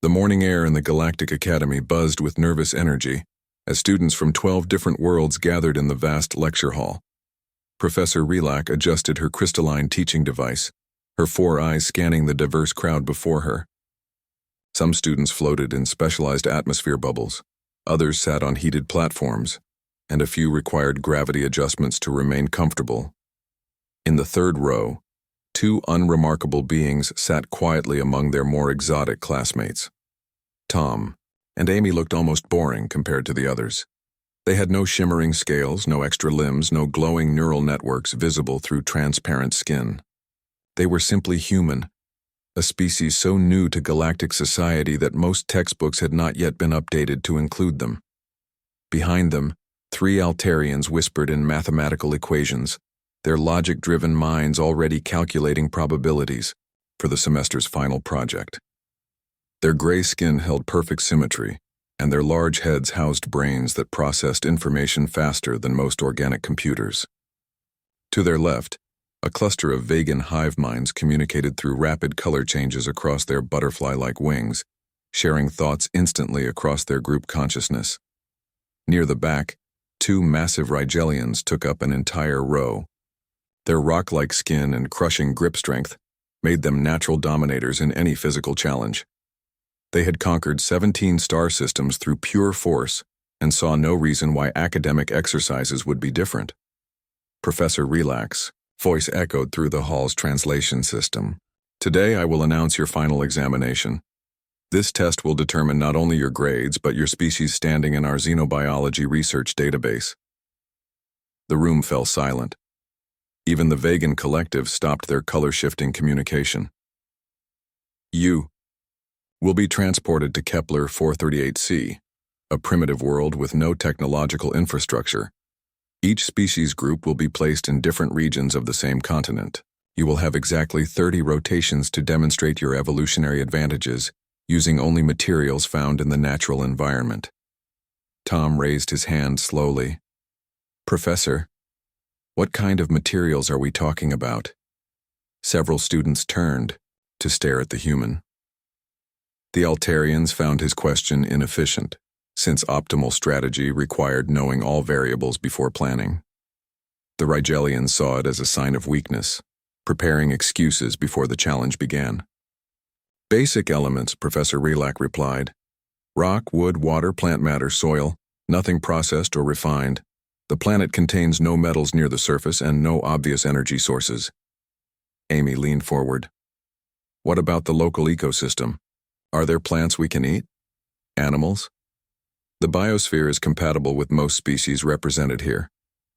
The morning air in the Galactic Academy buzzed with nervous energy as students from 12 different worlds gathered in the vast lecture hall. Professor Relac adjusted her crystalline teaching device, her 4 eyes scanning the diverse crowd before her. Some students floated in specialized atmosphere bubbles, others sat on heated platforms, and a few required gravity adjustments to remain comfortable. In the third row, 2 unremarkable beings sat quietly among their more exotic classmates. Tom and Amy looked almost boring compared to the others. They had no shimmering scales, no extra limbs, no glowing neural networks visible through transparent skin. They were simply human, a species so new to galactic society that most textbooks had not yet been updated to include them. Behind them, 3 Altarians whispered in mathematical equations, their logic-driven minds already calculating probabilities for the semester's final project. Their gray skin held perfect symmetry, and their large heads housed brains that processed information faster than most organic computers. To their left, a cluster of vegan hive minds communicated through rapid color changes across their butterfly-like wings, sharing thoughts instantly across their group consciousness. Near the back, 2 massive Rigelians took up an entire row. Their rock-like skin and crushing grip strength made them natural dominators in any physical challenge. They had conquered 17 star systems through pure force and saw no reason why academic exercises would be different. Professor Relax voice echoed through the hall's translation system. Today I will announce your final examination. This test will determine not only your grades, but your species standing in our xenobiology research database. The room fell silent. Even the vegan collective stopped their color-shifting communication. You will be transported to Kepler 438c, a primitive world with no technological infrastructure. Each species group will be placed in different regions of the same continent. You will have exactly 30 rotations to demonstrate your evolutionary advantages, using only materials found in the natural environment. Tom raised his hand slowly. Professor, what kind of materials are we talking about? Several students turned to stare at the human. The Altarians found his question inefficient, since optimal strategy required knowing all variables before planning. The Rigelians saw it as a sign of weakness, preparing excuses before the challenge began. Basic elements, Professor Relac replied. Rock, wood, water, plant matter, soil, nothing processed or refined. The planet contains no metals near the surface and no obvious energy sources. Amy leaned forward. What about the local ecosystem? Are there plants we can eat? Animals? The biosphere is compatible with most species represented here.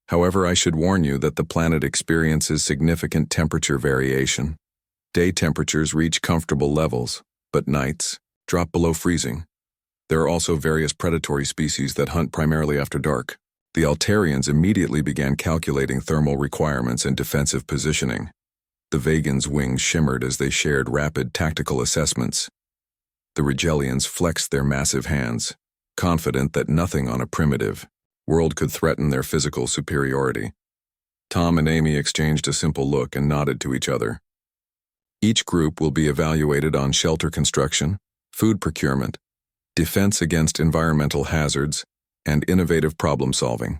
However, I should warn you that the planet experiences significant temperature variation. Day temperatures reach comfortable levels, but nights drop below freezing. There are also various predatory species that hunt primarily after dark. The Altarians immediately began calculating thermal requirements and defensive positioning. The Vegans' wings shimmered as they shared rapid tactical assessments. The Rigelians flexed their massive hands, confident that nothing on a primitive world could threaten their physical superiority. Tom and Amy exchanged a simple look and nodded to each other. Each group will be evaluated on shelter construction, food procurement, defense against environmental hazards, and innovative problem-solving.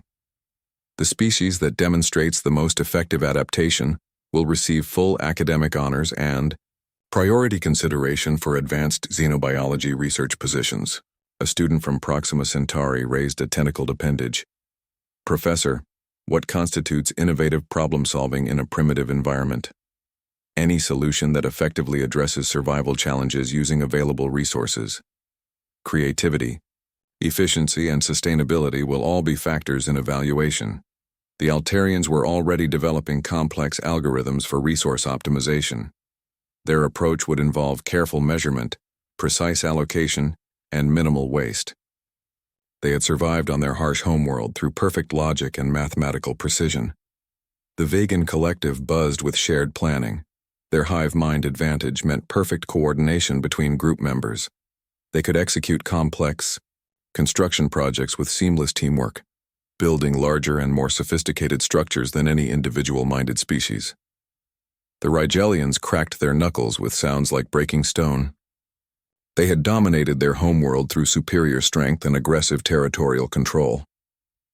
The species that demonstrates the most effective adaptation will receive full academic honors and priority consideration for advanced xenobiology research positions. A student from Proxima Centauri raised a tentacled appendage. Professor, what constitutes innovative problem-solving in a primitive environment? Any solution that effectively addresses survival challenges using available resources. Creativity, efficiency, and sustainability will all be factors in evaluation. The Altarians were already developing complex algorithms for resource optimization. Their approach would involve careful measurement, precise allocation, and minimal waste. They had survived on their harsh homeworld through perfect logic and mathematical precision. The vegan collective buzzed with shared planning. Their hive mind advantage meant perfect coordination between group members. They could execute complex construction projects with seamless teamwork, building larger and more sophisticated structures than any individual-minded species. The Rigelians cracked their knuckles with sounds like breaking stone. They had dominated their homeworld through superior strength and aggressive territorial control.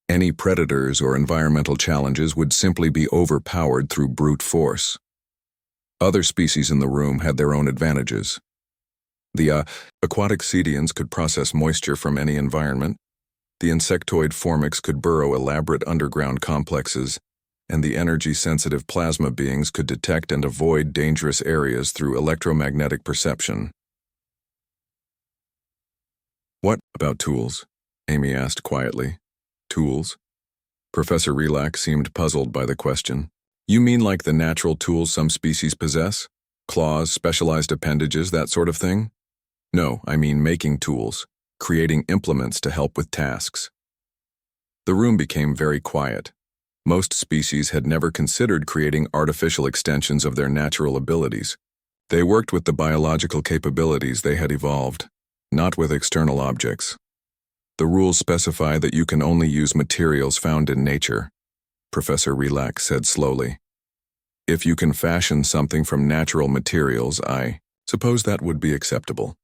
Any predators or environmental challenges would simply be overpowered through brute force. Other species in the room had their own advantages. The aquatic cedians could process moisture from any environment, the insectoid formics could burrow elaborate underground complexes, and the energy-sensitive plasma beings could detect and avoid dangerous areas through electromagnetic perception. "What about tools?" Amy asked quietly. "Tools?" Professor Relax seemed puzzled by the question. "You mean like the natural tools some species possess? Claws, specialized appendages, that sort of thing?" "No, I mean making tools, creating implements to help with tasks." The room became very quiet. Most species had never considered creating artificial extensions of their natural abilities. They worked with the biological capabilities they had evolved, not with external objects. "The rules specify that you can only use materials found in nature," Professor Relax said slowly. "If you can fashion something from natural materials, I suppose that would be acceptable.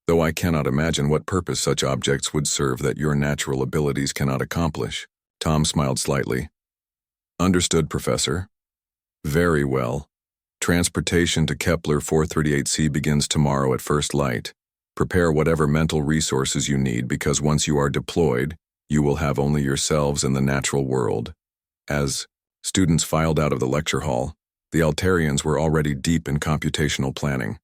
Though I cannot imagine what purpose such objects would serve that your natural abilities cannot accomplish." Tom smiled slightly. "Understood, Professor. Very well. Transportation to Kepler 438c begins tomorrow at first light. Prepare whatever mental resources you need because once you are deployed, you will have only yourselves in the natural world." As students filed out of the lecture hall, the Altarians were already deep in computational planning.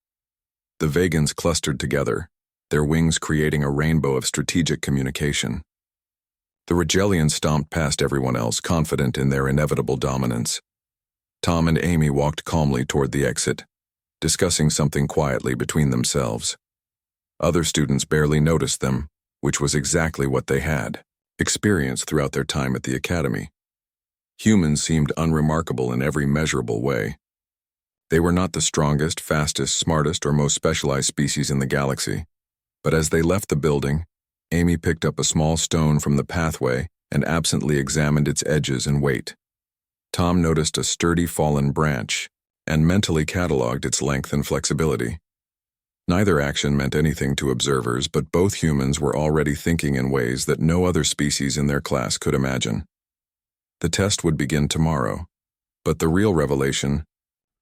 The Vegans clustered together, their wings creating a rainbow of strategic communication. The Rigelians stomped past everyone else, confident in their inevitable dominance. Tom and Amy walked calmly toward the exit, discussing something quietly between themselves. Other students barely noticed them, which was exactly what they had experienced throughout their time at the academy. Humans seemed unremarkable in every measurable way. They were not the strongest, fastest, smartest, or most specialized species in the galaxy. But as they left the building, Amy picked up a small stone from the pathway and absently examined its edges and weight. Tom noticed a sturdy fallen branch and mentally cataloged its length and flexibility. Neither action meant anything to observers, but both humans were already thinking in ways that no other species in their class could imagine. The test would begin tomorrow, but the real revelation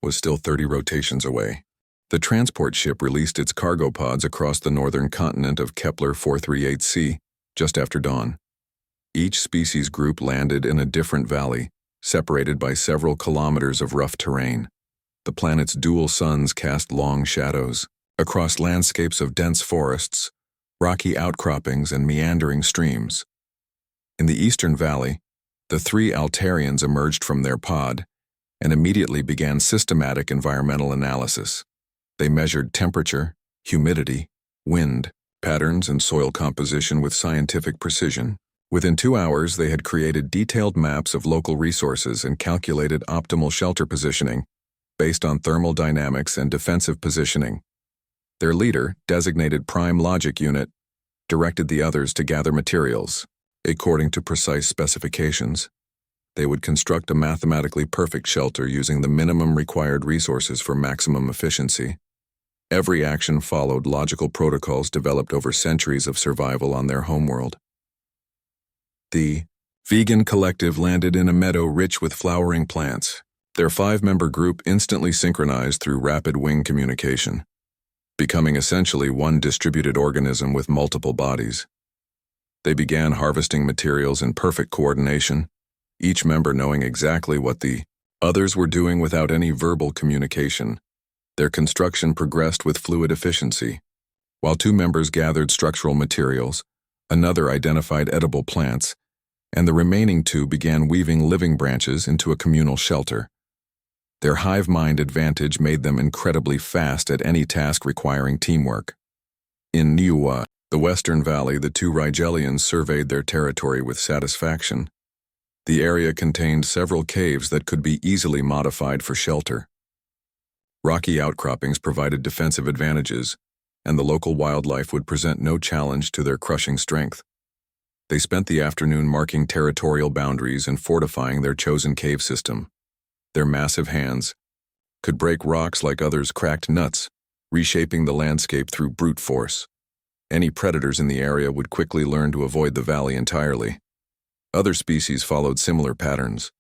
was still 30 rotations away. The transport ship released its cargo pods across the northern continent of Kepler 438c just after dawn. Each species group landed in a different valley, separated by several kilometers of rough terrain. The planet's dual suns cast long shadows across landscapes of dense forests, rocky outcroppings, and meandering streams. In the eastern valley, the three Altarians emerged from their pod and immediately began systematic environmental analysis. They measured temperature, humidity, wind, patterns, and soil composition with scientific precision. Within 2 hours, they had created detailed maps of local resources and calculated optimal shelter positioning based on thermal dynamics and defensive positioning. Their leader, designated Prime Logic Unit, directed the others to gather materials, according to precise specifications. They would construct a mathematically perfect shelter using the minimum required resources for maximum efficiency. Every action followed logical protocols developed over centuries of survival on their homeworld. The vegan collective landed in a meadow rich with flowering plants. Their 5-member group instantly synchronized through rapid wing communication, becoming essentially one distributed organism with multiple bodies. They began harvesting materials in perfect coordination, each member knowing exactly what the others were doing without any verbal communication. Their construction progressed with fluid efficiency. While 2 members gathered structural materials, another identified edible plants, and the remaining 2 began weaving living branches into a communal shelter. Their hive mind advantage made them incredibly fast at any task requiring teamwork. In Niua, the Western Valley, the 2 Rigelians surveyed their territory with satisfaction. The area contained several caves that could be easily modified for shelter. Rocky outcroppings provided defensive advantages, and the local wildlife would present no challenge to their crushing strength. They spent the afternoon marking territorial boundaries and fortifying their chosen cave system. Their massive hands could break rocks like others cracked nuts, reshaping the landscape through brute force. Any predators in the area would quickly learn to avoid the valley entirely. Other species followed similar patterns.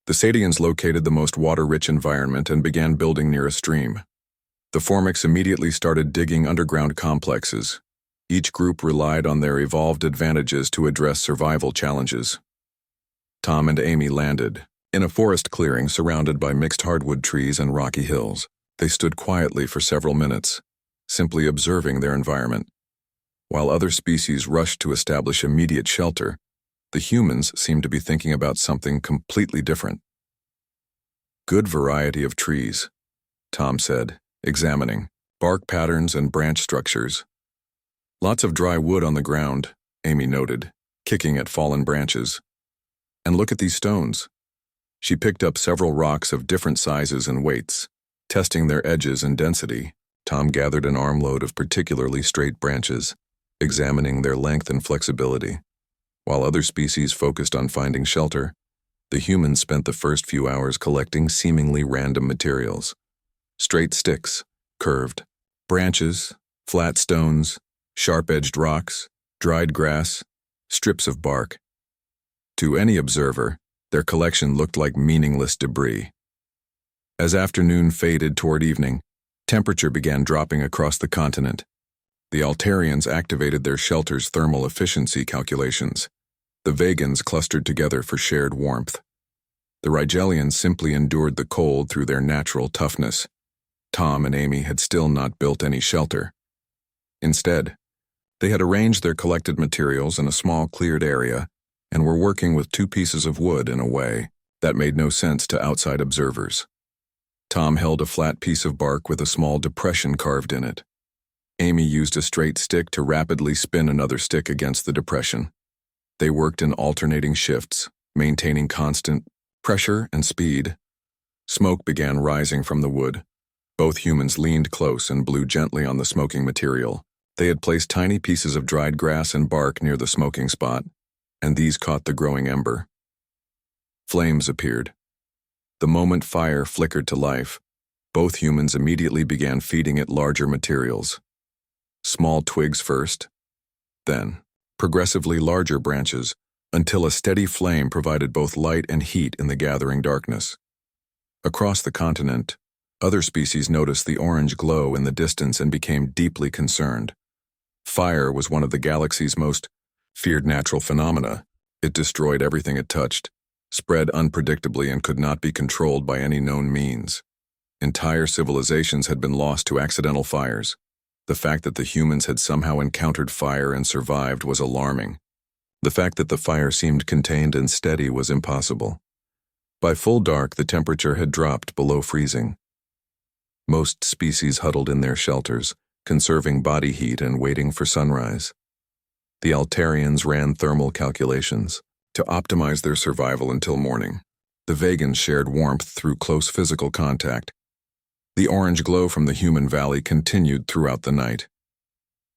The Sadians located the most water-rich environment and began building near a stream. The Formics immediately started digging underground complexes. Each group relied on their evolved advantages to address survival challenges. Tom and Amy landed in a forest clearing surrounded by mixed hardwood trees and rocky hills. They stood quietly for several minutes, simply observing their environment. While other species rushed to establish immediate shelter, the humans seemed to be thinking about something completely different. "Good variety of trees," Tom said, examining bark patterns and branch structures. "Lots of dry wood on the ground," Amy noted, kicking at fallen branches. "And look at these stones." She picked up several rocks of different sizes and weights. Testing their edges and density, Tom gathered an armload of particularly straight branches, examining their length and flexibility. While other species focused on finding shelter, the humans spent the first few hours collecting seemingly random materials. Straight sticks, curved branches, flat stones, sharp-edged rocks, dried grass, strips of bark. To any observer, their collection looked like meaningless debris. As afternoon faded toward evening, temperature began dropping across the continent. The Altarians activated their shelter's thermal efficiency calculations. The Vegans clustered together for shared warmth. The Rigelians simply endured the cold through their natural toughness. Tom and Amy had still not built any shelter. Instead, they had arranged their collected materials in a small cleared area and were working with 2 pieces of wood in a way that made no sense to outside observers. Tom held a flat piece of bark with a small depression carved in it. Amy used a straight stick to rapidly spin another stick against the depression. They worked in alternating shifts, maintaining constant pressure and speed. Smoke began rising from the wood. Both humans leaned close and blew gently on the smoking material. They had placed tiny pieces of dried grass and bark near the smoking spot, and these caught the growing ember. Flames appeared. The moment fire flickered to life, both humans immediately began feeding it larger materials. Small twigs first, then progressively larger branches, until a steady flame provided both light and heat in the gathering darkness. Across the continent, other species noticed the orange glow in the distance and became deeply concerned. Fire was one of the galaxy's most feared natural phenomena. It destroyed everything it touched, spread unpredictably, and could not be controlled by any known means. Entire civilizations had been lost to accidental fires. The fact that the humans had somehow encountered fire and survived was alarming. The fact that the fire seemed contained and steady was impossible. By full dark, the temperature had dropped below freezing. Most species huddled in their shelters, conserving body heat and waiting for sunrise. The Altarians ran thermal calculations to optimize their survival until morning. The Vegans shared warmth through close physical contact. The orange glow from the human valley continued throughout the night.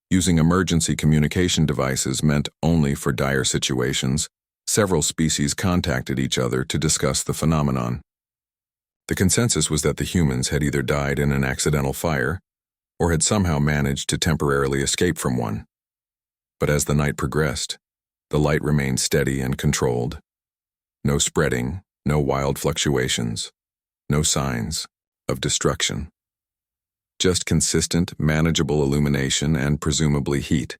Using emergency communication devices meant only for dire situations, several species contacted each other to discuss the phenomenon. The consensus was that the humans had either died in an accidental fire or had somehow managed to temporarily escape from one. But as the night progressed, the light remained steady and controlled. No spreading, no wild fluctuations, no signs of destruction. Just consistent, manageable illumination and presumably heat.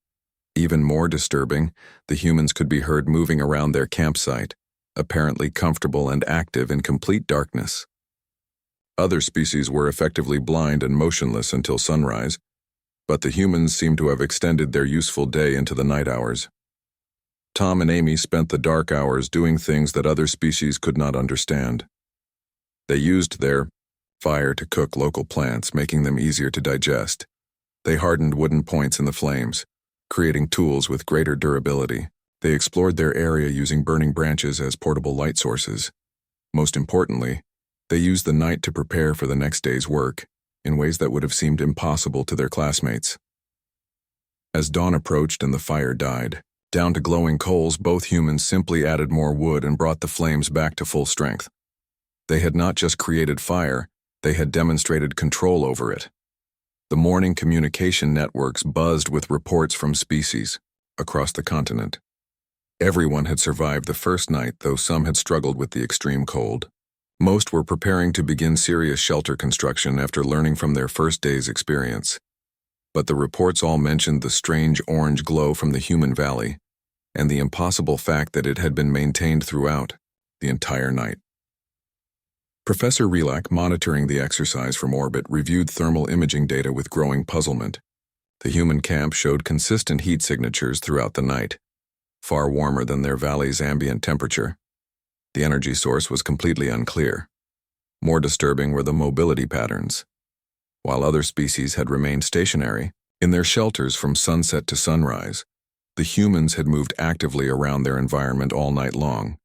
Even more disturbing, the humans could be heard moving around their campsite, apparently comfortable and active in complete darkness. Other species were effectively blind and motionless until sunrise, but the humans seemed to have extended their useful day into the night hours. Tom and Amy spent the dark hours doing things that other species could not understand. They used their fire to cook local plants, making them easier to digest. They hardened wooden points in the flames, creating tools with greater durability. They explored their area using burning branches as portable light sources. Most importantly, they used the night to prepare for the next day's work in ways that would have seemed impossible to their classmates. As dawn approached and the fire died, down to glowing coals, both humans simply added more wood and brought the flames back to full strength. They had not just created fire, they had demonstrated control over it. The morning communication networks buzzed with reports from species across the continent. Everyone had survived the first night, though some had struggled with the extreme cold. Most were preparing to begin serious shelter construction after learning from their first day's experience. But the reports all mentioned the strange orange glow from the human valley, and the impossible fact that it had been maintained throughout the entire night. Professor Relac, monitoring the exercise from orbit, reviewed thermal imaging data with growing puzzlement. The human camp showed consistent heat signatures throughout the night, far warmer than their valley's ambient temperature. The energy source was completely unclear. More disturbing were the mobility patterns. While other species had remained stationary, in their shelters from sunset to sunrise, the humans had moved actively around their environment all night long.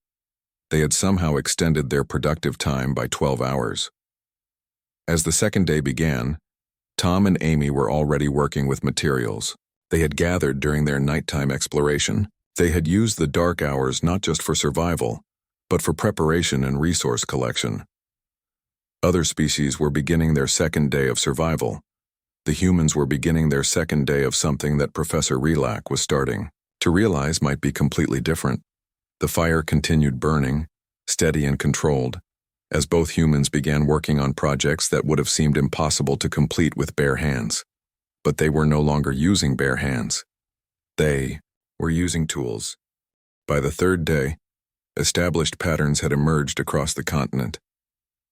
They had somehow extended their productive time by 12 hours. As the second day began, Tom and Amy were already working with materials they had gathered during their nighttime exploration. They had used the dark hours not just for survival, but for preparation and resource collection. Other species were beginning their second day of survival. The humans were beginning their second day of something that Professor Relac was starting to realize might be completely different. The fire continued burning, steady and controlled, as both humans began working on projects that would have seemed impossible to complete with bare hands. But they were no longer using bare hands. They were using tools. By the third day, established patterns had emerged across the continent.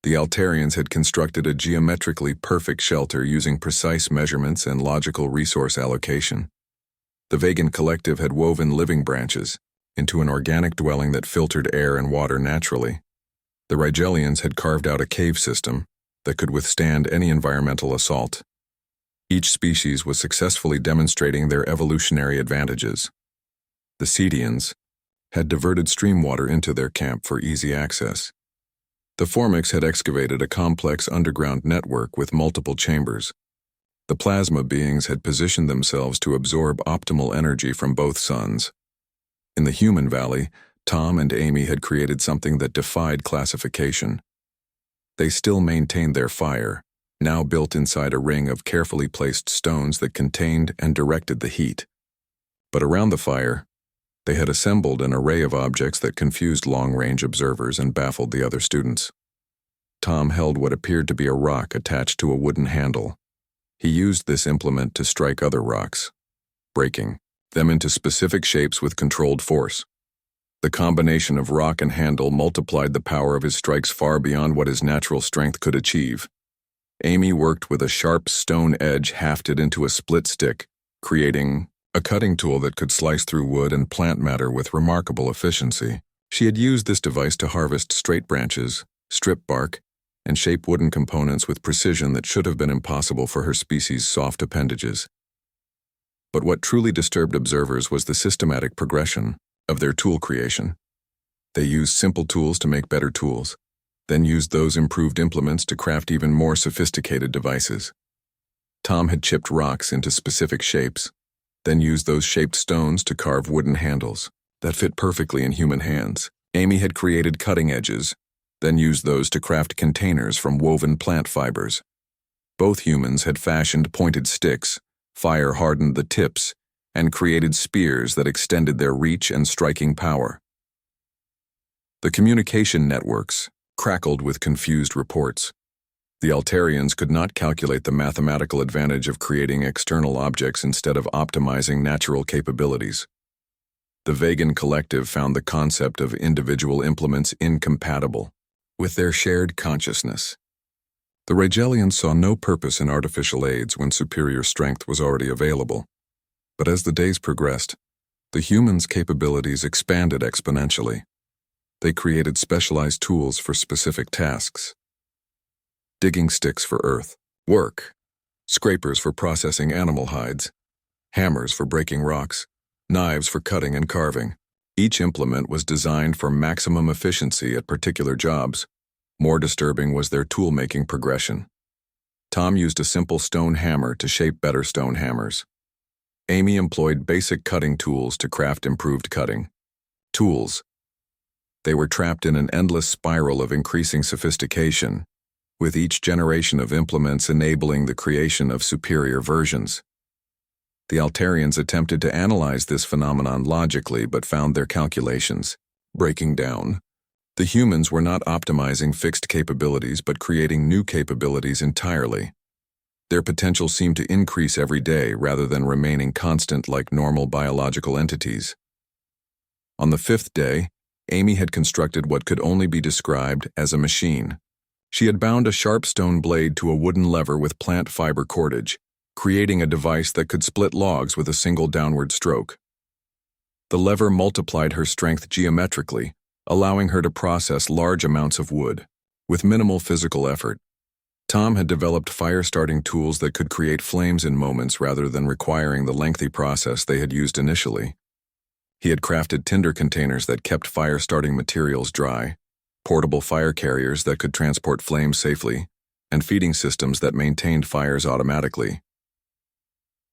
The Altarians had constructed a geometrically perfect shelter using precise measurements and logical resource allocation. The Vegan collective had woven living branches into an organic dwelling that filtered air and water naturally. The Rigelians had carved out a cave system that could withstand any environmental assault. Each species was successfully demonstrating their evolutionary advantages. The Cedians had diverted stream water into their camp for easy access. The Formics had excavated a complex underground network with multiple chambers. The plasma beings had positioned themselves to absorb optimal energy from both suns. In the human valley, Tom and Amy had created something that defied classification. They still maintained their fire, now built inside a ring of carefully placed stones that contained and directed the heat. But around the fire, they had assembled an array of objects that confused long-range observers and baffled the other students. Tom held what appeared to be a rock attached to a wooden handle. He used this implement to strike other rocks, breaking them into specific shapes with controlled force. The combination of rock and handle multiplied the power of his strikes far beyond what his natural strength could achieve. Amy worked with a sharp stone edge hafted into a split stick, creating a cutting tool that could slice through wood and plant matter with remarkable efficiency. She had used this device to harvest straight branches, strip bark, and shape wooden components with precision that should have been impossible for her species' soft appendages. But what truly disturbed observers was the systematic progression of their tool creation. They used simple tools to make better tools, then used those improved implements to craft even more sophisticated devices. Tom had chipped rocks into specific shapes, then used those shaped stones to carve wooden handles that fit perfectly in human hands. Amy had created cutting edges, then used those to craft containers from woven plant fibers. Both humans had fashioned pointed sticks, fire-hardened the tips, and created spears that extended their reach and striking power. The communication networks crackled with confused reports. The Altarians could not calculate the mathematical advantage of creating external objects instead of optimizing natural capabilities. The Vegan collective found the concept of individual implements incompatible with their shared consciousness. The Rigelians saw no purpose in artificial aids when superior strength was already available. But as the days progressed, the humans' capabilities expanded exponentially. They created specialized tools for specific tasks. Digging sticks for earth work, scrapers for processing animal hides, hammers for breaking rocks, knives for cutting and carving. Each implement was designed for maximum efficiency at particular jobs. More disturbing was their tool-making progression. Tom used a simple stone hammer to shape better stone hammers. Amy employed basic cutting tools to craft improved cutting tools. They were trapped in an endless spiral of increasing sophistication, with each generation of implements enabling the creation of superior versions. The Altarians attempted to analyze this phenomenon logically but found their calculations breaking down. The humans were not optimizing fixed capabilities but creating new capabilities entirely. Their potential seemed to increase every day rather than remaining constant like normal biological entities. On the 5th day, Amy had constructed what could only be described as a machine. She had bound a sharp stone blade to a wooden lever with plant fiber cordage, creating a device that could split logs with a single downward stroke. The lever multiplied her strength geometrically, allowing her to process large amounts of wood, with minimal physical effort. Tom had developed fire-starting tools that could create flames in moments rather than requiring the lengthy process they had used initially. He had crafted tinder containers that kept fire-starting materials dry, portable fire carriers that could transport flames safely, and feeding systems that maintained fires automatically.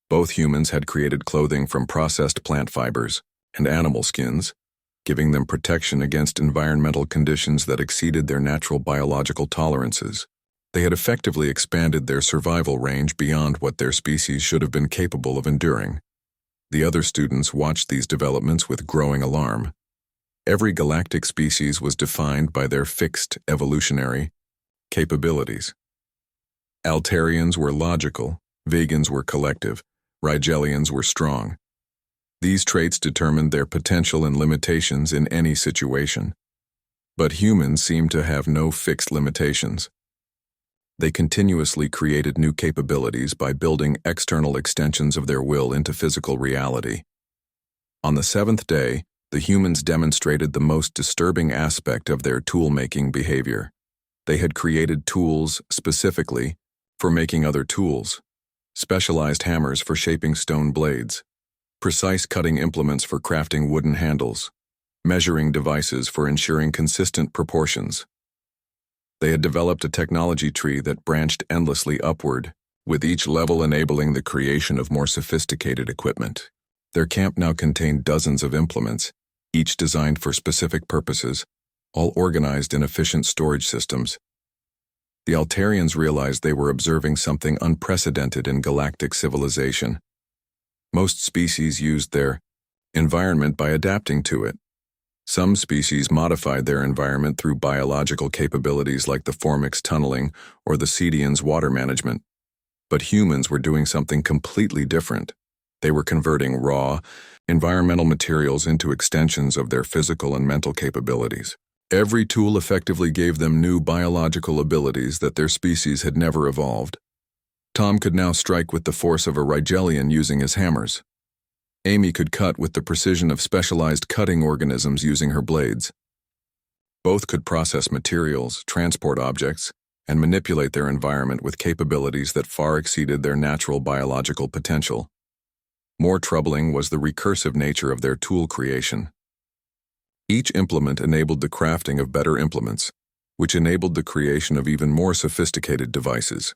Both humans had created clothing from processed plant fibers and animal skins, giving them protection against environmental conditions that exceeded their natural biological tolerances. They had effectively expanded their survival range beyond what their species should have been capable of enduring. The other students watched these developments with growing alarm. Every galactic species was defined by their fixed evolutionary capabilities. Altarians were logical, Vegans were collective, Rigelians were strong. These traits determined their potential and limitations in any situation. But humans seemed to have no fixed limitations. They continuously created new capabilities by building external extensions of their will into physical reality. On the 7th day, the humans demonstrated the most disturbing aspect of their tool-making behavior. They had created tools specifically for making other tools, specialized hammers for shaping stone blades, precise cutting implements for crafting wooden handles, measuring devices for ensuring consistent proportions. They had developed a technology tree that branched endlessly upward, with each level enabling the creation of more sophisticated equipment. Their camp now contained dozens of implements, each designed for specific purposes, all organized in efficient storage systems. The Altarians realized they were observing something unprecedented in galactic civilization. Most species used their environment by adapting to it. Some species modified their environment through biological capabilities like the Formic's tunneling or the Cedian's water management. But humans were doing something completely different. They were converting raw, environmental materials into extensions of their physical and mental capabilities. Every tool effectively gave them new biological abilities that their species had never evolved. Tom could now strike with the force of a Rigelian using his hammers. Amy could cut with the precision of specialized cutting organisms using her blades. Both could process materials, transport objects, and manipulate their environment with capabilities that far exceeded their natural biological potential. More troubling was the recursive nature of their tool creation. Each implement enabled the crafting of better implements, which enabled the creation of even more sophisticated devices.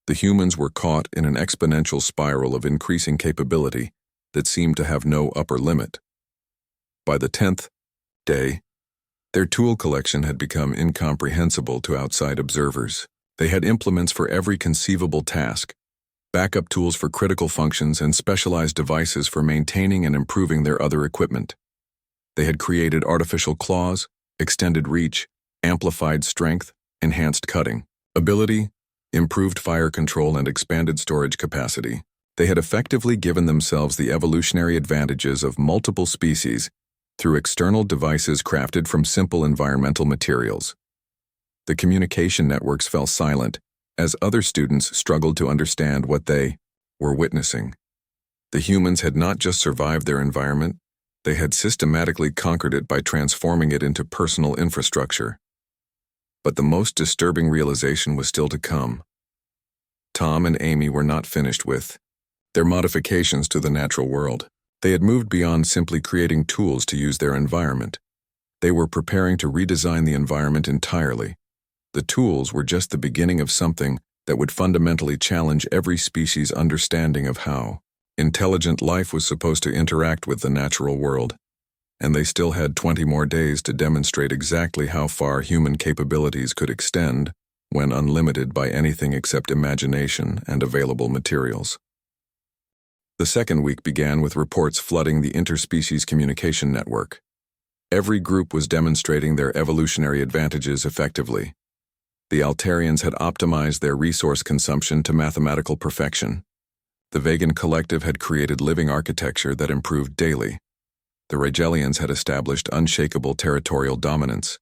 The humans were caught in an exponential spiral of increasing capability that seemed to have no upper limit. By the 10th day, their tool collection had become incomprehensible to outside observers. They had implements for every conceivable task, backup tools for critical functions, and specialized devices for maintaining and improving their other equipment. They had created artificial claws, extended reach, amplified strength, enhanced cutting ability, improved fire control, and expanded storage capacity. They had effectively given themselves the evolutionary advantages of multiple species through external devices crafted from simple environmental materials. The communication networks fell silent as other students struggled to understand what they were witnessing. The humans had not just survived their environment, they had systematically conquered it by transforming it into personal infrastructure. But the most disturbing realization was still to come. Tom and Amy were not finished with their modifications to the natural world. They had moved beyond simply creating tools to use their environment. They were preparing to redesign the environment entirely. The tools were just the beginning of something that would fundamentally challenge every species' understanding of how intelligent life was supposed to interact with the natural world. And they still had 20 more days to demonstrate exactly how far human capabilities could extend when unlimited by anything except imagination and available materials. The second week began with reports flooding the interspecies communication network. Every group was demonstrating their evolutionary advantages effectively. The Altarians had optimized their resource consumption to mathematical perfection. The Vegan Collective had created living architecture that improved daily. The Rigelians had established unshakable territorial dominance,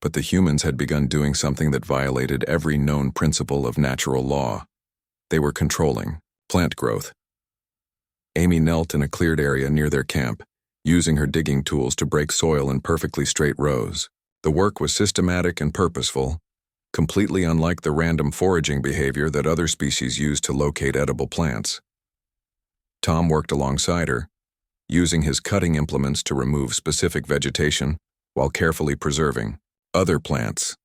but the humans had begun doing something that violated every known principle of natural law. They were controlling plant growth. Amy knelt in a cleared area near their camp, using her digging tools to break soil in perfectly straight rows. The work was systematic and purposeful, completely unlike the random foraging behavior that other species use to locate edible plants. Tom worked alongside her, using his cutting implements to remove specific vegetation while carefully preserving other plants.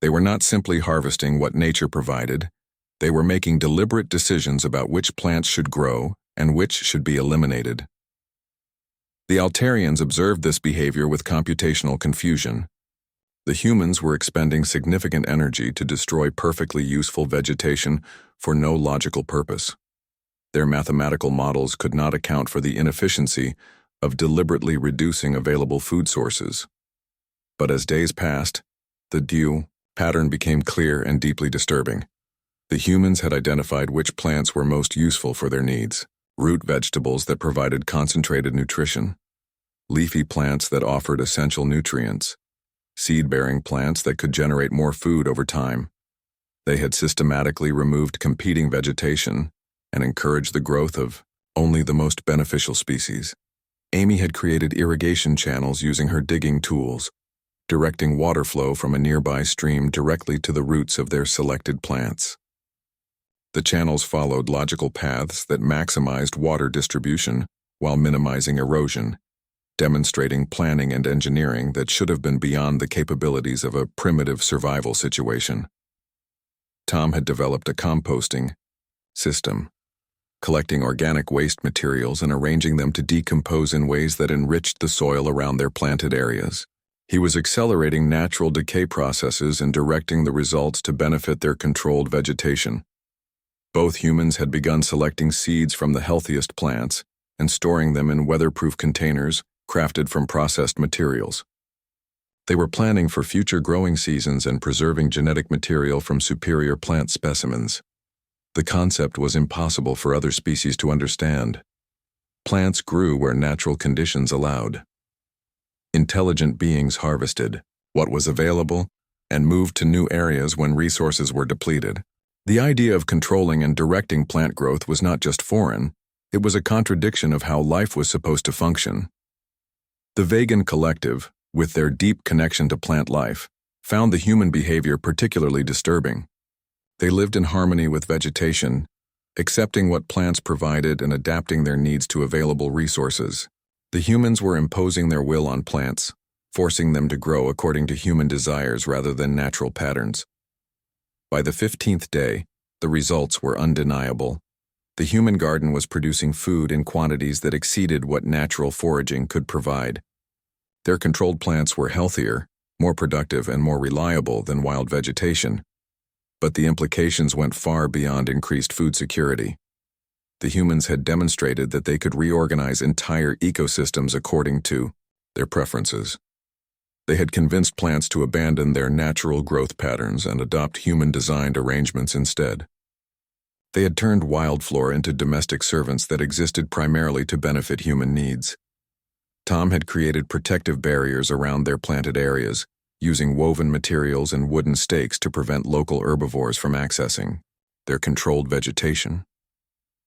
They were not simply harvesting what nature provided, they were making deliberate decisions about which plants should grow and which should be eliminated. The Altarians observed this behavior with computational confusion. The humans were expending significant energy to destroy perfectly useful vegetation for no logical purpose. Their mathematical models could not account for the inefficiency of deliberately reducing available food sources. But as days passed, the pattern became clear and deeply disturbing. The humans had identified which plants were most useful for their needs: root vegetables that provided concentrated nutrition, leafy plants that offered essential nutrients, seed-bearing plants that could generate more food over time. They had systematically removed competing vegetation and encouraged the growth of only the most beneficial species. Amy had created irrigation channels using her digging tools, directing water flow from a nearby stream directly to the roots of their selected plants. The channels followed logical paths that maximized water distribution while minimizing erosion, demonstrating planning and engineering that should have been beyond the capabilities of a primitive survival situation. Tom had developed a composting system, collecting organic waste materials and arranging them to decompose in ways that enriched the soil around their planted areas. He was accelerating natural decay processes and directing the results to benefit their controlled vegetation. Both humans had begun selecting seeds from the healthiest plants and storing them in weatherproof containers crafted from processed materials. They were planning for future growing seasons and preserving genetic material from superior plant specimens. The concept was impossible for other species to understand. Plants grew where natural conditions allowed. Intelligent beings harvested what was available and moved to new areas when resources were depleted. The idea of controlling and directing plant growth was not just foreign, it was a contradiction of how life was supposed to function. The Vegan Collective, with their deep connection to plant life, found the human behavior particularly disturbing. They lived in harmony with vegetation, accepting what plants provided and adapting their needs to available resources. The humans were imposing their will on plants, forcing them to grow according to human desires rather than natural patterns. By the 15th day, the results were undeniable. The human garden was producing food in quantities that exceeded what natural foraging could provide. Their controlled plants were healthier, more productive, and more reliable than wild vegetation. But the implications went far beyond increased food security. The humans had demonstrated that they could reorganize entire ecosystems according to their preferences. They had convinced plants to abandon their natural growth patterns and adopt human-designed arrangements instead. They had turned wildflora into domestic servants that existed primarily to benefit human needs. Tom had created protective barriers around their planted areas, using woven materials and wooden stakes to prevent local herbivores from accessing their controlled vegetation.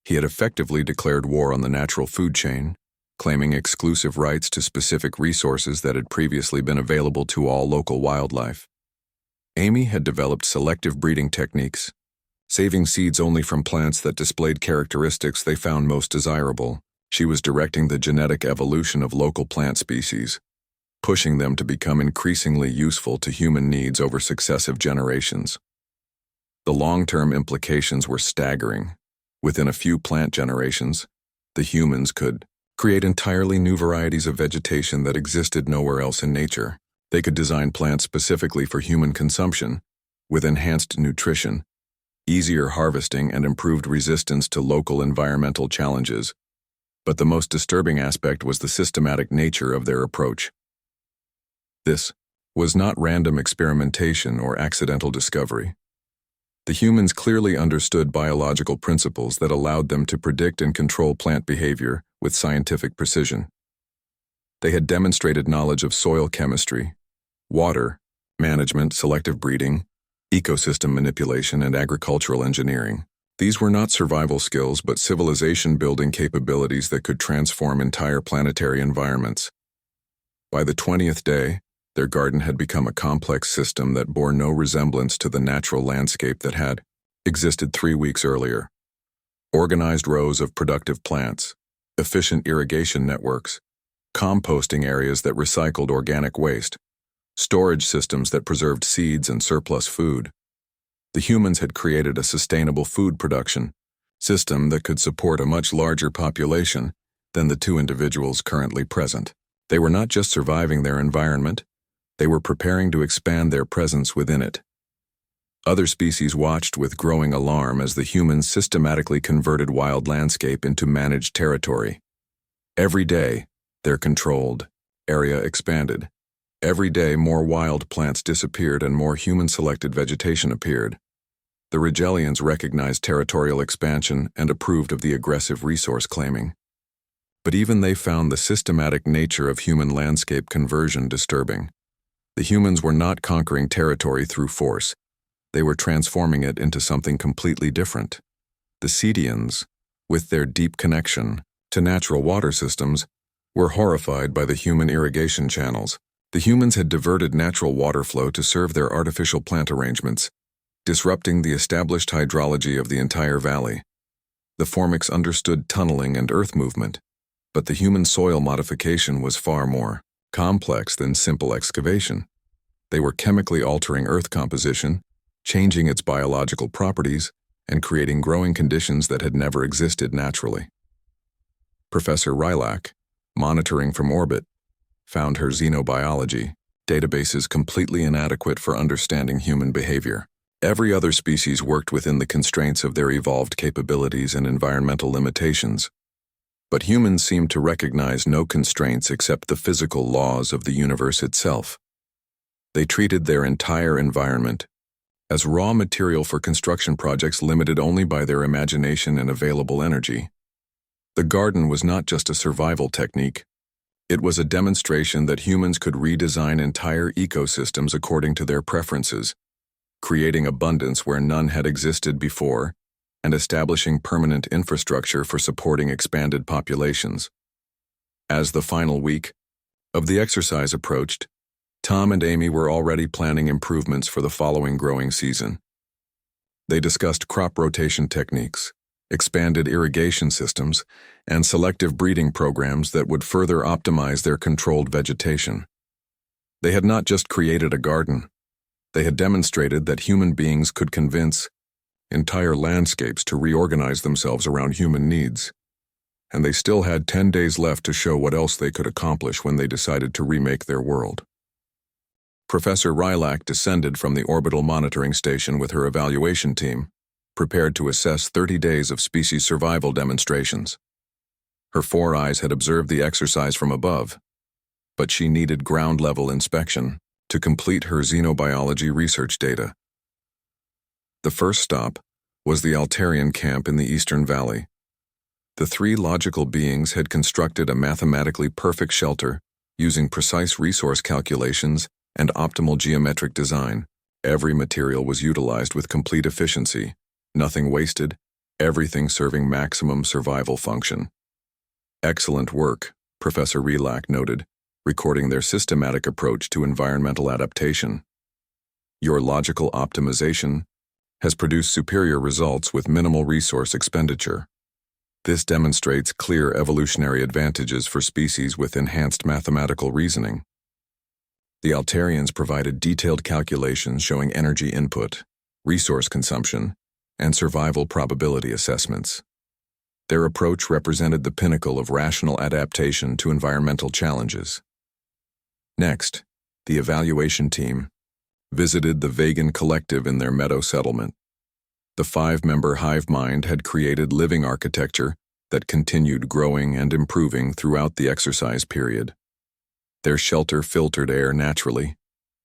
He had effectively declared war on the natural food chain, claiming exclusive rights to specific resources that had previously been available to all local wildlife. Amy had developed selective breeding techniques, saving seeds only from plants that displayed characteristics they found most desirable. She was directing the genetic evolution of local plant species, pushing them to become increasingly useful to human needs over successive generations. The long-term implications were staggering. Within a few plant generations, the humans could create entirely new varieties of vegetation that existed nowhere else in nature. They could design plants specifically for human consumption, with enhanced nutrition, easier harvesting, and improved resistance to local environmental challenges. But the most disturbing aspect was the systematic nature of their approach. This was not random experimentation or accidental discovery. The humans clearly understood biological principles that allowed them to predict and control plant behavior with scientific precision. They had demonstrated knowledge of soil chemistry, water management, selective breeding, ecosystem manipulation, and agricultural engineering. These were not survival skills but civilization-building capabilities that could transform entire planetary environments. By the 20th day, their garden had become a complex system that bore no resemblance to the natural landscape that had existed 3 weeks earlier. Organized rows of productive plants, efficient irrigation networks, composting areas that recycled organic waste, storage systems that preserved seeds and surplus food. The humans had created a sustainable food production system that could support a much larger population than the 2 individuals currently present. They were not just surviving their environment, they were preparing to expand their presence within it. Other species watched with growing alarm as the humans systematically converted wild landscape into managed territory. Every day, their controlled area expanded. Every day, more wild plants disappeared and more human-selected vegetation appeared. The Rigelians recognized territorial expansion and approved of the aggressive resource claiming. But even they found the systematic nature of human landscape conversion disturbing. The humans were not conquering territory through force. They were transforming it into something completely different. The Cedians, with their deep connection to natural water systems, were horrified by the human irrigation channels. The humans had diverted natural water flow to serve their artificial plant arrangements, disrupting the established hydrology of the entire valley. The Formics understood tunneling and earth movement, but the human soil modification was far more complex than simple excavation. They were chemically altering earth composition, changing its biological properties, and creating growing conditions that had never existed naturally. Professor Rilak, monitoring from orbit, found her xenobiology databases completely inadequate for understanding human behavior. Every other species worked within the constraints of their evolved capabilities and environmental limitations. But humans seemed to recognize no constraints except the physical laws of the universe itself. They treated their entire environment as raw material for construction projects limited only by their imagination and available energy. The garden was not just a survival technique. It was a demonstration that humans could redesign entire ecosystems according to their preferences, creating abundance where none had existed before, and establishing permanent infrastructure for supporting expanded populations. As the final week of the exercise approached, Tom and Amy were already planning improvements for the following growing season. They discussed crop rotation techniques, expanded irrigation systems, and selective breeding programs that would further optimize their controlled vegetation. They had not just created a garden. They had demonstrated that human beings could convince entire landscapes to reorganize themselves around human needs. And they still had 10 days left to show what else they could accomplish when they decided to remake their world. Professor Rilak descended from the orbital monitoring station with her evaluation team, prepared to assess 30 days of species survival demonstrations. Her 4 eyes had observed the exercise from above, but she needed ground-level inspection to complete her xenobiology research data. The first stop was the Altarian camp in the Eastern Valley. The 3 logical beings had constructed a mathematically perfect shelter using precise resource calculations and optimal geometric design. Every material was utilized with complete efficiency, nothing wasted, everything serving maximum survival function. Excellent work, Professor Rilak noted, recording their systematic approach to environmental adaptation. Your logical optimization has produced superior results with minimal resource expenditure. This demonstrates clear evolutionary advantages for species with enhanced mathematical reasoning. The Altarians provided detailed calculations showing energy input, resource consumption, and survival probability assessments. Their approach represented the pinnacle of rational adaptation to environmental challenges. Next, the evaluation team visited the Vegan collective in their meadow settlement. The 5-member hive mind had created living architecture that continued growing and improving throughout the exercise period. Their shelter filtered air naturally,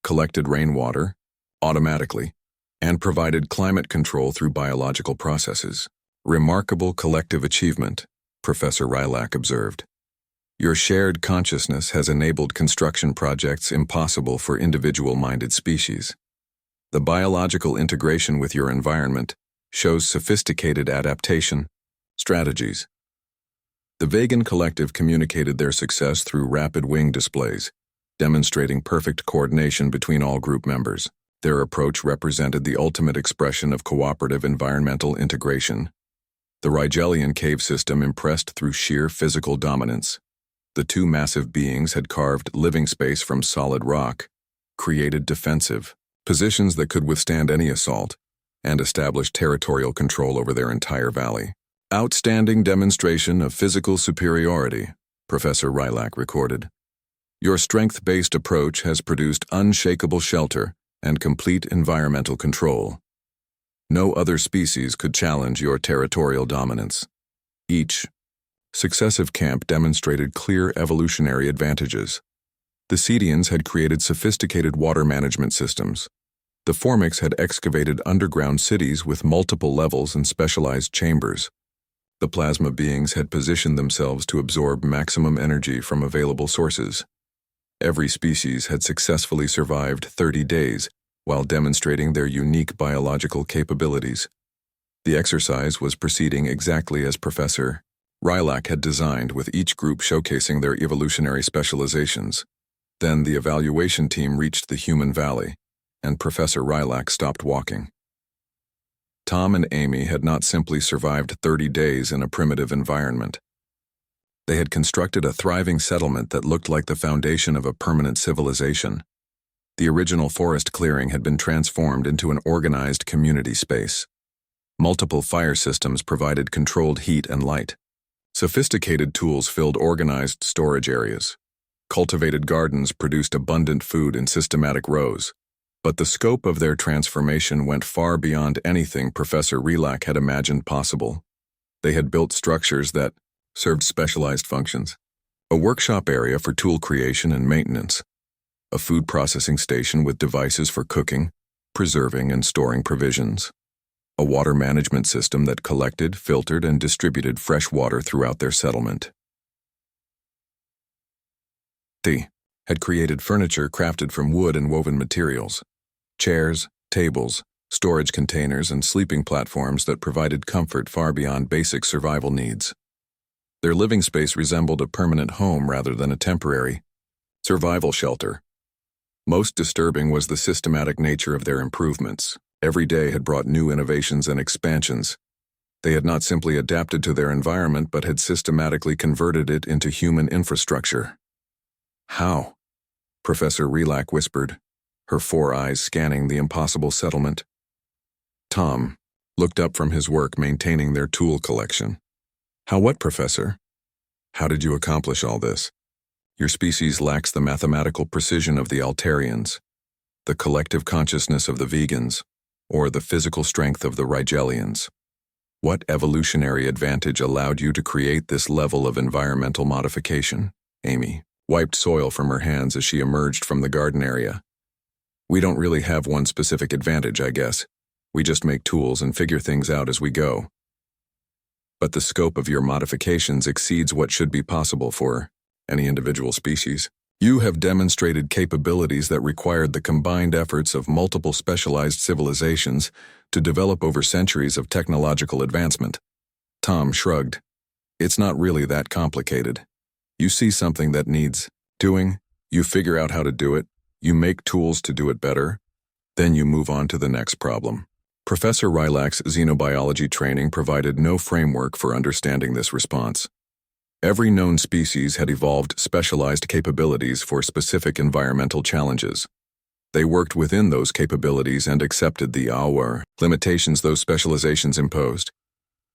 collected rainwater automatically, and provided climate control through biological processes. Remarkable collective achievement, Professor Rilak observed. Your shared consciousness has enabled construction projects impossible for individual-minded species. The biological integration with your environment shows sophisticated adaptation strategies. The Vegan collective communicated their success through rapid wing displays, demonstrating perfect coordination between all group members. Their approach represented the ultimate expression of cooperative environmental integration. The Rigelian cave system impressed through sheer physical dominance. The 2 massive beings had carved living space from solid rock, created defensive positions that could withstand any assault, and established territorial control over their entire valley. Outstanding demonstration of physical superiority, Professor Rilak recorded. Your strength-based approach has produced unshakable shelter and complete environmental control. No other species could challenge your territorial dominance. Each successive camp demonstrated clear evolutionary advantages. The Cedians had created sophisticated water management systems. The Formics had excavated underground cities with multiple levels and specialized chambers. The plasma beings had positioned themselves to absorb maximum energy from available sources. Every species had successfully survived 30 days while demonstrating their unique biological capabilities. The exercise was proceeding exactly as Professor Rilak had designed, with each group showcasing their evolutionary specializations. Then the evaluation team reached the human valley, and Professor Rilak stopped walking. Tom and Amy had not simply survived 30 days in a primitive environment. They had constructed a thriving settlement that looked like the foundation of a permanent civilization. The original forest clearing had been transformed into an organized community space. Multiple fire systems provided controlled heat and light. Sophisticated tools filled organized storage areas. Cultivated gardens produced abundant food in systematic rows. But the scope of their transformation went far beyond anything Professor Rilak had imagined possible. They had built structures that served specialized functions. A workshop area for tool creation and maintenance. A food processing station with devices for cooking, preserving, and storing provisions. A water management system that collected, filtered, and distributed fresh water throughout their settlement. They had created furniture crafted from wood and woven materials. Chairs, tables, storage containers, and sleeping platforms that provided comfort far beyond basic survival needs. Their living space resembled a permanent home rather than a temporary survival shelter. Most disturbing was the systematic nature of their improvements. Every day had brought new innovations and expansions. They had not simply adapted to their environment but had systematically converted it into human infrastructure. How? Professor Rilak whispered, her 4 eyes scanning the impossible settlement. Tom looked up from his work maintaining their tool collection. How what, Professor? How did you accomplish all this? Your species lacks the mathematical precision of the Altarians, the collective consciousness of the Vegans, or the physical strength of the Rigelians. What evolutionary advantage allowed you to create this level of environmental modification? Amy wiped soil from her hands as she emerged from the garden area. We don't really have one specific advantage, I guess. We just make tools and figure things out as we go. But the scope of your modifications exceeds what should be possible for any individual species. You have demonstrated capabilities that required the combined efforts of multiple specialized civilizations to develop over centuries of technological advancement. Tom shrugged. It's not really that complicated. You see something that needs doing, you figure out how to do it, you make tools to do it better, then you move on to the next problem. Professor Rilak's xenobiology training provided no framework for understanding this response. Every known species had evolved specialized capabilities for specific environmental challenges. They worked within those capabilities and accepted the limitations those specializations imposed.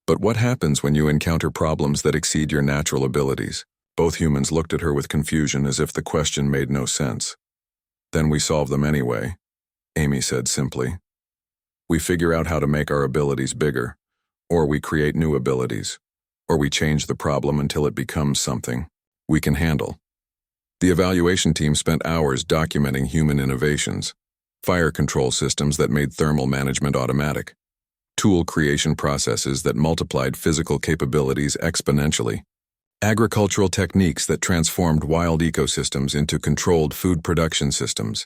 But what happens when you encounter problems that exceed your natural abilities? Both humans looked at her with confusion as if the question made no sense. Then we solve them anyway. Amy said simply. We figure out how to make our abilities bigger, or we create new abilities, or we change the problem until it becomes something we can handle. The evaluation team spent hours documenting human innovations, fire control systems that made thermal management automatic, tool creation processes that multiplied physical capabilities exponentially, agricultural techniques that transformed wild ecosystems into controlled food production systems.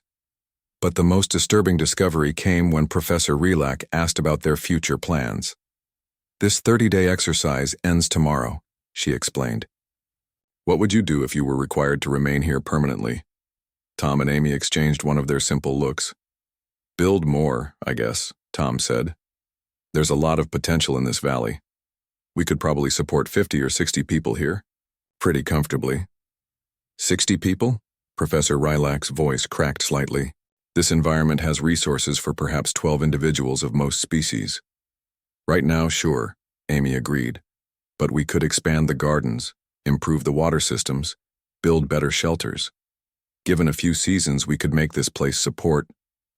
But the most disturbing discovery came when Professor Relack asked about their future plans. This 30-day exercise ends tomorrow, she explained. What would you do if you were required to remain here permanently? Tom and Amy exchanged one of their simple looks. Build more, I guess, Tom said. There's a lot of potential in this valley. We could probably support 50 or 60 people here, pretty comfortably. 60 people? Professor Rylack's voice cracked slightly. This environment has resources for perhaps 12 individuals of most species. Right now, sure, Amy agreed. But we could expand the gardens, improve the water systems, build better shelters. Given a few seasons, we could make this place support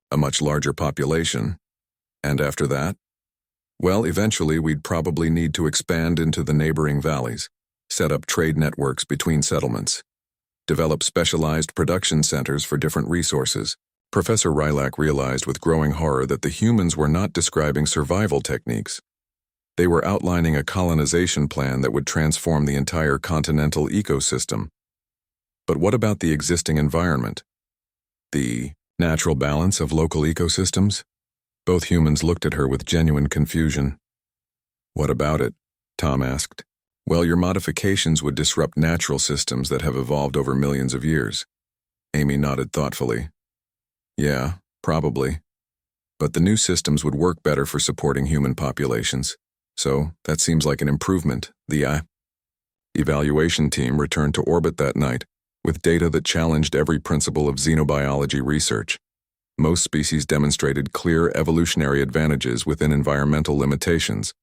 a much larger population. And after that? Well, eventually we'd probably need to expand into the neighboring valleys, set up trade networks between settlements, develop specialized production centers for different resources. Professor Rylack realized with growing horror that the humans were not describing survival techniques. They were outlining a colonization plan that would transform the entire continental ecosystem. But what about the existing environment? The natural balance of local ecosystems? Both humans looked at her with genuine confusion. What about it? Tom asked. Well, your modifications would disrupt natural systems that have evolved over millions of years. Amy nodded thoughtfully. Yeah, probably. But the new systems would work better for supporting human populations. So, that seems like an improvement. The evaluation team returned to orbit that night, with data that challenged every principle of xenobiology research. Most species demonstrated clear evolutionary advantages within environmental limitations.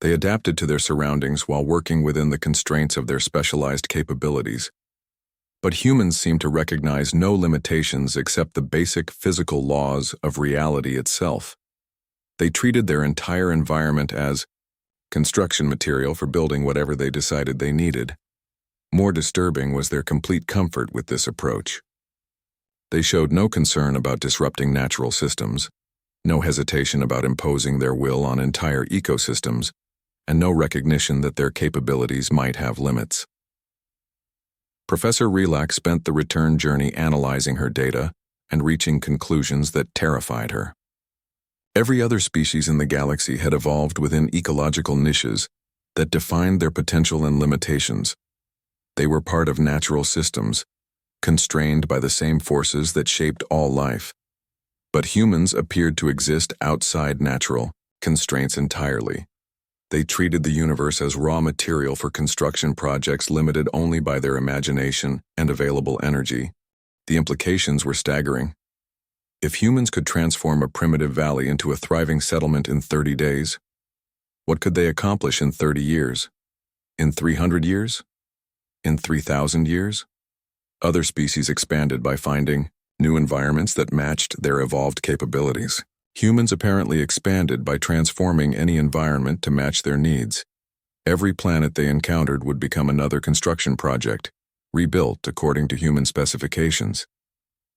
They adapted to their surroundings while working within the constraints of their specialized capabilities. But humans seem to recognize no limitations except the basic physical laws of reality itself. They treated their entire environment as construction material for building whatever they decided they needed. More disturbing was their complete comfort with this approach. They showed no concern about disrupting natural systems, no hesitation about imposing their will on entire ecosystems, and no recognition that their capabilities might have limits. Professor Relack spent the return journey analyzing her data and reaching conclusions that terrified her. Every other species in the galaxy had evolved within ecological niches that defined their potential and limitations. They were part of natural systems, constrained by the same forces that shaped all life. But humans appeared to exist outside natural constraints entirely. They treated the universe as raw material for construction projects limited only by their imagination and available energy. The implications were staggering. If humans could transform a primitive valley into a thriving settlement in 30 days, what could they accomplish in 30 years? In 300 years? In 3,000 years? Other species expanded by finding new environments that matched their evolved capabilities. Humans apparently expanded by transforming any environment to match their needs. Every planet they encountered would become another construction project, rebuilt according to human specifications.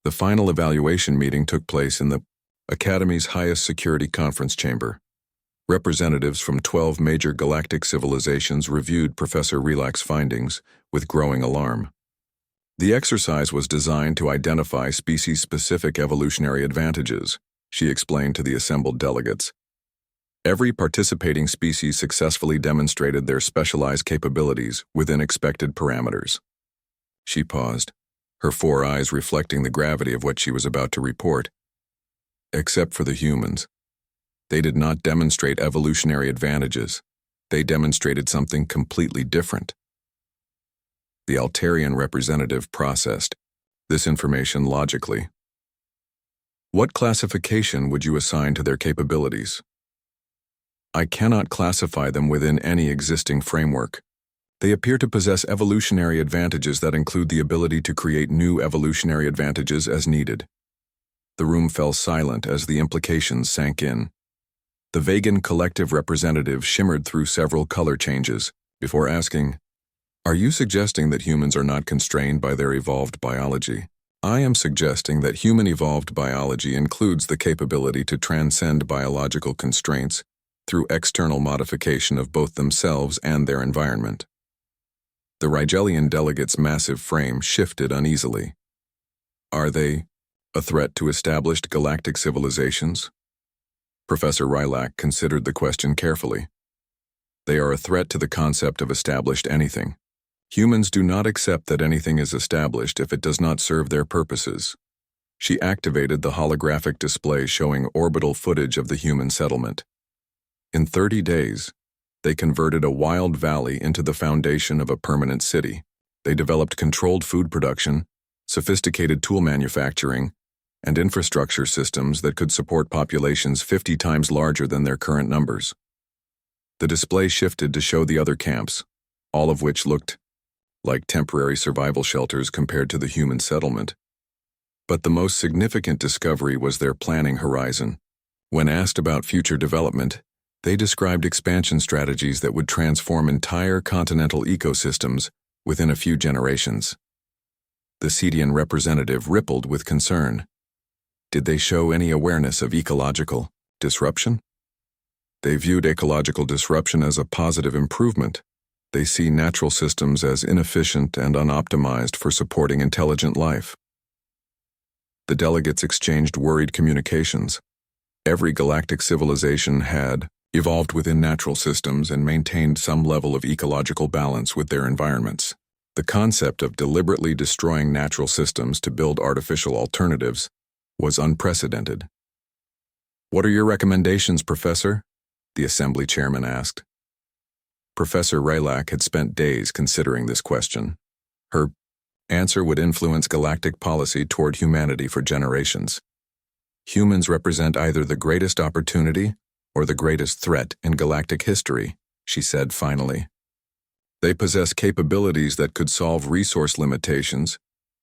The final evaluation meeting took place in the Academy's highest security conference chamber. Representatives from 12 major galactic civilizations reviewed Professor Relack's findings with growing alarm. The exercise was designed to identify species-specific evolutionary advantages, she explained to the assembled delegates. Every participating species successfully demonstrated their specialized capabilities within expected parameters. She paused, her 4 eyes reflecting the gravity of what she was about to report. Except for the humans. They did not demonstrate evolutionary advantages. They demonstrated something completely different. The Altarian representative processed this information logically. What classification would you assign to their capabilities? I cannot classify them within any existing framework. They appear to possess evolutionary advantages that include the ability to create new evolutionary advantages as needed. The room fell silent as the implications sank in. The Vegan collective representative shimmered through several color changes before asking, "Are you suggesting that humans are not constrained by their evolved biology?" "I am suggesting that human evolved biology includes the capability to transcend biological constraints through external modification of both themselves and their environment." The Rigelian delegate's massive frame shifted uneasily. "Are they a threat to established galactic civilizations?" Professor Rilak considered the question carefully. "They are a threat to the concept of established anything. Humans do not accept that anything is established if it does not serve their purposes." She activated the holographic display showing orbital footage of the human settlement. In 30 days, they converted a wild valley into the foundation of a permanent city. They developed controlled food production, sophisticated tool manufacturing, and infrastructure systems that could support populations 50 times larger than their current numbers. The display shifted to show the other camps, all of which looked like temporary survival shelters compared to the human settlement. But the most significant discovery was their planning horizon. When asked about future development, they described expansion strategies that would transform entire continental ecosystems within a few generations. The Cedian representative rippled with concern. Did they show any awareness of ecological disruption? They viewed ecological disruption as a positive improvement. They see natural systems as inefficient and unoptimized for supporting intelligent life. The delegates exchanged worried communications. Every galactic civilization had evolved within natural systems and maintained some level of ecological balance with their environments. The concept of deliberately destroying natural systems to build artificial alternatives was unprecedented. "What are your recommendations, Professor?" the Assembly Chairman asked. Professor Rilak had spent days considering this question. Her answer would influence galactic policy toward humanity for generations. "Humans represent either the greatest opportunity or the greatest threat in galactic history," she said finally. "They possess capabilities that could solve resource limitations,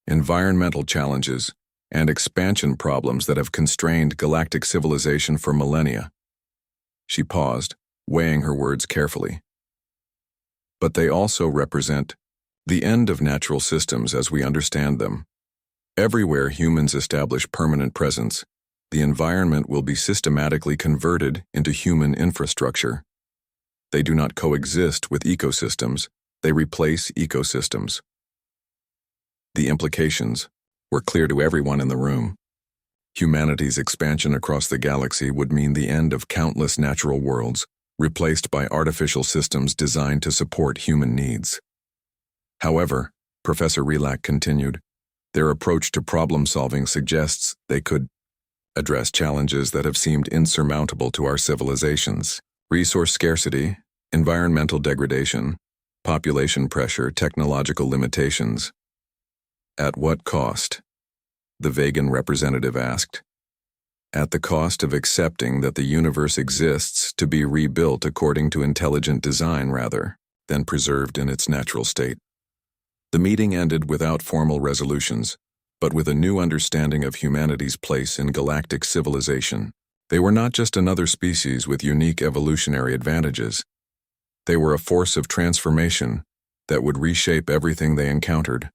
environmental challenges, and expansion problems that have constrained galactic civilization for millennia." She paused, weighing her words carefully. "But they also represent the end of natural systems as we understand them. Everywhere humans establish permanent presence, the environment will be systematically converted into human infrastructure. They do not coexist with ecosystems, they replace ecosystems." The implications were clear to everyone in the room. Humanity's expansion across the galaxy would mean the end of countless natural worlds, replaced by artificial systems designed to support human needs. However, Professor Rilak continued, their approach to problem-solving suggests they could address challenges that have seemed insurmountable to our civilizations: resource scarcity, environmental degradation, population pressure, technological limitations. "At what cost?" the Vegan representative asked. "At the cost of accepting that the universe exists to be rebuilt according to intelligent design rather than preserved in its natural state." The meeting ended without formal resolutions, but with a new understanding of humanity's place in galactic civilization. They were not just another species with unique evolutionary advantages. They were a force of transformation that would reshape everything they encountered.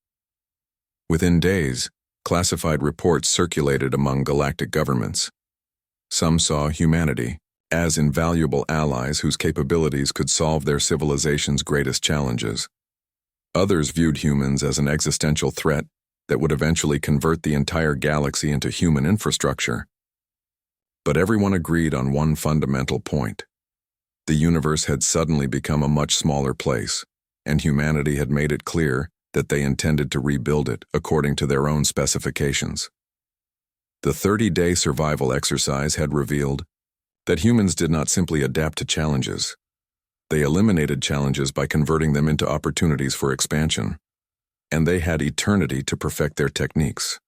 Within days, classified reports circulated among galactic governments. Some saw humanity as invaluable allies whose capabilities could solve their civilization's greatest challenges. Others viewed humans as an existential threat that would eventually convert the entire galaxy into human infrastructure. But everyone agreed on one fundamental point. The universe had suddenly become a much smaller place, and humanity had made it clear that they intended to rebuild it according to their own specifications. The 30-day survival exercise had revealed that humans did not simply adapt to challenges. They eliminated challenges by converting them into opportunities for expansion, and they had eternity to perfect their techniques.